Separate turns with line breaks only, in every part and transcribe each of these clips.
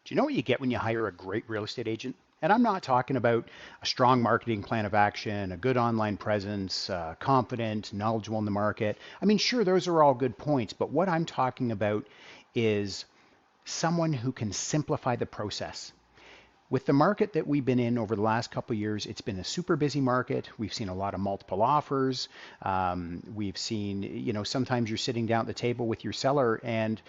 Do you know what you get when you hire a great real estate agent? And I'm not talking about a strong marketing plan of action, a good online presence, confident, knowledgeable in the market. I mean, sure, those are all good points, but what I'm talking about is someone who can simplify the process. With the market that we've been in over the last couple of years, it's been a super busy market. We've seen a lot of multiple offers. We've seen, sometimes you're sitting down at the table with your seller, and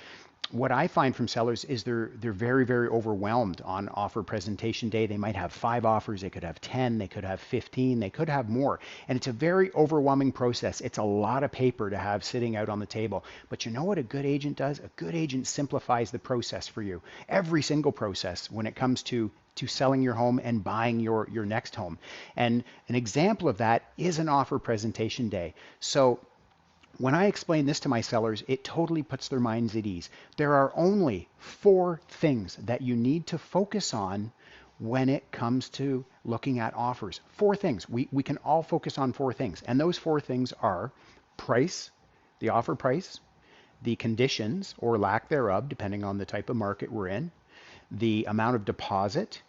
what I find from sellers is they're very, very overwhelmed on offer presentation day. They might have 5 offers, they could have 10, they could have 15, they could have more. And it's a very overwhelming process. It's a lot of paper to have sitting out on the table. But you know what a good agent does? A good agent simplifies the process for you. Every single process when it comes to selling your home and buying your next home. And an example of that is an offer presentation day. So when I explain this to my sellers, it totally puts their minds at ease. There are only 4 things that you need to focus on when it comes to looking at offers. 4 things. We can all focus on 4 things. And those 4 things are price, the offer price, the conditions or lack thereof, depending on the type of market we're in, the amount of deposit,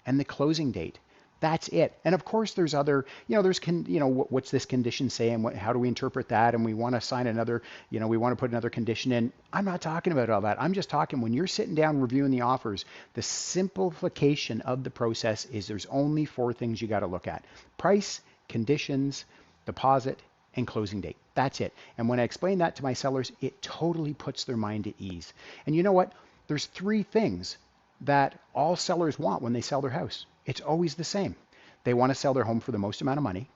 and the closing date. That's it. And of course, there's other, what's this condition say and how do we interpret that? And we want to sign another, we want to put another condition in. I'm not talking about all that. I'm just talking when you're sitting down reviewing the offers, the simplification of the process is there's only 4 things you got to look at: price, conditions, deposit, and closing date. That's it. And when I explain that to my sellers, it totally puts their mind at ease. And you know what? There's 3 things that all sellers want when they sell their house. It's always the same. They want to sell their home for the most amount of money.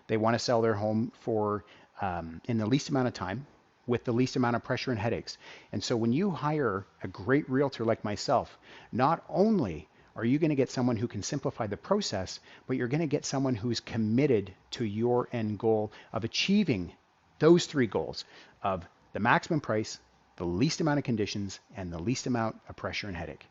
They want to sell their home for in the least amount of time with the least amount of pressure and headaches. And so when you hire a great realtor like myself, not only are you going to get someone who can simplify the process, but you're going to get someone who's committed to your end goal of achieving those 3 goals of the maximum price, the least amount of conditions, and the least amount of pressure and headache.